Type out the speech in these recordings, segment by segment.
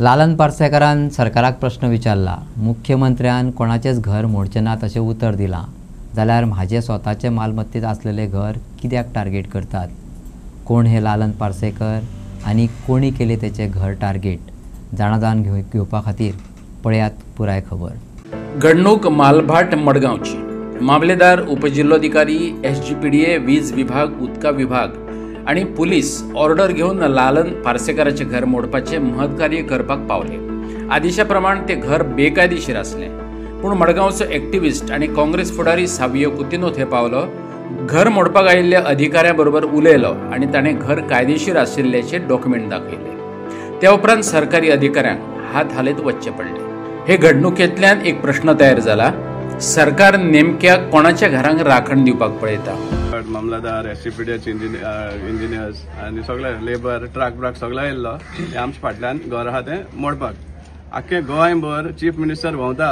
लालन पार्सेकरान सरकाराक प्रश्न विचारला। मुख्यमंत्र्यान कोणाचेच घर मोडचें नात अशें उतर दिलां, जाल्यार म्हाजे स्वताचे मालमत्तेत असलेले घर कित्याक टार्गेट करतात? कोण हे लालन पार्सेकर आनी कोणी केले तेचे घर टार्गेट? जाणा घेवपा खातीर पळयात पुराय खबर। घडणूक मालभाट मडगांवची। मामलेदार उपजिल्लोधिकारी SGPDA वीज विभाग, उदका विभाग आणि पुलीस ऑर्डर घेऊन लालन पार्सेकराचे घर मोडपाचे महत्कार्य करपाक पावले। आदेशा प्रमाण ते घर बेकायदेशीर असले, पूण मडगांवचो एक्टिविस्ट आणि काँग्रेस फुडारी सावियो कुतिनो थंय पावलो, घर मोडपाक आयिल्ल्या अधिकाऱ्यांबरोबर उलयलो आणि ताणें घर कायदेशीर आशिल्ल्याचे डॉक्युमेंट दाखयले। त्या उपरांत सरकारी अधिकाऱ्यांक हात हालयत वचचे पडले। हे घडणुकेंतल्यान एक प्रश्न तयार जाला, सरकार नेमक्या कोणाच्या घरांक राखण दिवपाक पळयता? मामलेदार SGPDA इंजिनियर्स आनी सगळे लेबर ट्रक सगळे येयल्लो आमच्या फाटल्यान घर आहा तें मोडपाक। आख्खे गोंयभर चीफ मिनिस्टर भोंवता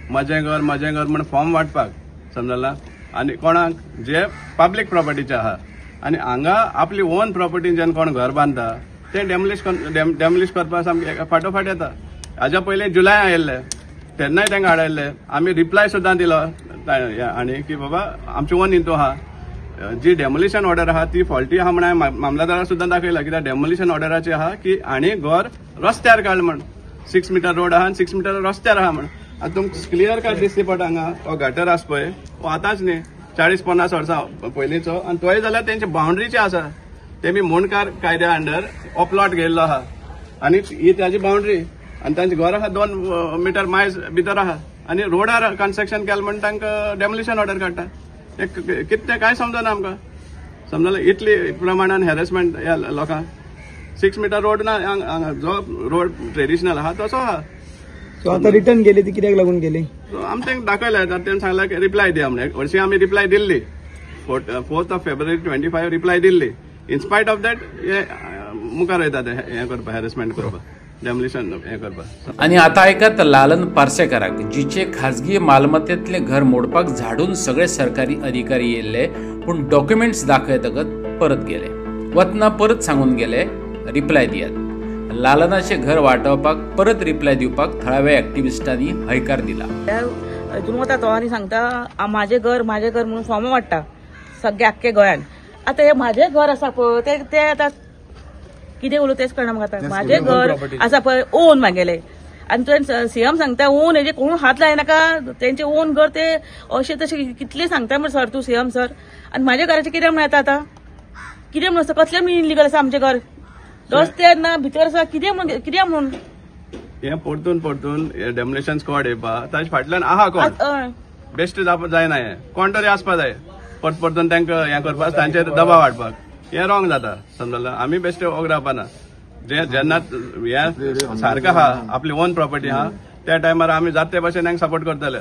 म्हजें घर म्हण फॉर्म वाटपाक, समजला, आनी कोणाक जे पब्लीक प्रॉपर्टीचे आहा आनी हांगा आपली ओन प्रॉपर्टीन जेन्ना कोण घर बांदता तें डेमोलिश करपाक सामकें फाटोफाट येता। हाज्या पयलीं जुलय आयिल्ले तेन्नाय तांकां हाडयल्ले, आमी रिप्लाय सुद्दां दिलो आनी की बाबा आमची ओन हितू आहा, जी डेमोलिशन ऑर्डर आहा ती फॉल्टी आहा म्हणून मामलेदाराक सुद्दां दाखयला, कित्याक डेमोलिशन ऑर्डराची आहा की आनी घर रस्त्यार काड म्हण, 6 मीटर रोड आहा आनी 6 मीटर रस्त्यार आहा म्हण। आतां तुमकां क्लियर कट दिसती पडटा हांगा हो गटर आसा पळय, हो आतांच न्ही 40-50 वर्सां पयलींचो, आनी तोय जाल्यार तेंचे बाउंड्रीचे आसा, तेमी मोणकार कायद्या अंडर हो प्लॉट घेयल्लो आहा आनी ही ताजी बाउंड्री आनी तांचे घर आहा 2 मीटर मायज भितर आहा आनी रोडार कन्स्ट्रक्शन केलें म्हण तांकां डेमोलिशन ऑर्डर काडटा। कितें काय समजना आमकां, समजलें, इतली प्रमाणान हॅरेसमेंट ह्या लोकांक। 6 मीटर रोड ना, जो रोड ट्रेडिशनल आहा तसो आहा। सो आतां रिटर्न गेली ती कित्याक लागून गेली? आमी तांकां दाखयलें, तेणें सांगलें की रिप्लाय दिया म्हणून। हरशीं आमी रिप्लाय दिल्ली, 4 फेब्रुवारी 25 रिप्लाय दिल्ली। इनस्पायट ऑफ दॅट हे मुखार वयता ते हें करपाक, हॅरेसमेंट करपाक, डेमोलिशन हें करपाक। आणि आता ऐकात लालन पार्सेकराक जिचे खाजगी मालमत्तेतले घर मोडपाक झाडून सगळे सरकारी अधिकारी येयल्ले, पूण डॉक्युमेंट्स दाखयतकच परत गेले। वतना परत सांगून गेले रिप्लाय दियात। लालनाचे घर वाटोवपाक परत रिप्लाय दिवपाक थळाव्या एक्टिविस्टांनी हयकार दिला। हितून वता तो आनी सांगता म्हाजें घर म्हणून फॉर्म वाडटा सगळे आख्खे गोंयान। आतां हे म्हाजें घर आसा पळय ते आतां कितें उलोवं तेच कळना म्हाका। आतां म्हाजें घर आसा पळय ओन म्हागेलें, आनी तुवें CM सांगता ओन हेजे कोण हात लायनाका, तेंचे ओन घर ते अशें तशें कितले सांगता मरे सर तूं CM सर। आनी म्हाज्या घराचें कितें म्हण येता आतां? कितें म्हण आसा? कसलें म्हण इनलिगल आसा आमचें घर? रस्ते ना भितर आसा, कितें म्हण हें परतून डेमोलिशन स्क्वॉड येवपा ताजे फाटल्यान आहा कोण? बेस्ट जायना, हें कोण तरी आसपा जाय परतून तांकां हें करपाक, तांचेर दबाव हाडपाक। हें रॉंग जाता, समजलें। आमी बेश्टे ओगरावपाना, जेन्ना हें सारकें आहा, आपली ओन प्रॉपर्टी आहा, त्या टायमार आमी जाता ते भाशेन तांकां सपोर्ट करतले,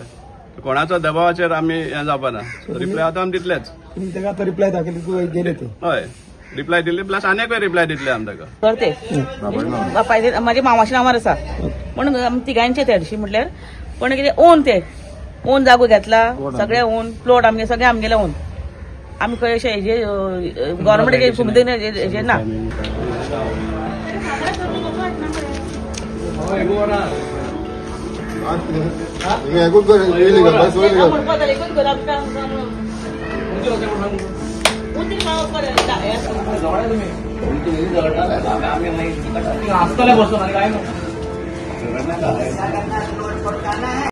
कोणाचो दबावाचेर आमी हें जावपाना। रिप्लाय आतां आमी दितलेच। ताका आतां रिप्लाय दाखयली तूं गेले ते? हय, रिप्लाय दिल्ली प्लस आनीकय रिप्लाय दितले आमी ताका। करते बापायचे म्हाज्या मामाच्या नांवार आसा म्हणून तिगांचे ते हरशीं म्हटल्यार, पण कितें ओन ते ओन जागो घेतला, सगळे ओन प्लॉट आमगे सगळे आमगेले ओन। आमी खंय अशें हेजे गव्हर्मेंटाचे सुविधा हेजे ना।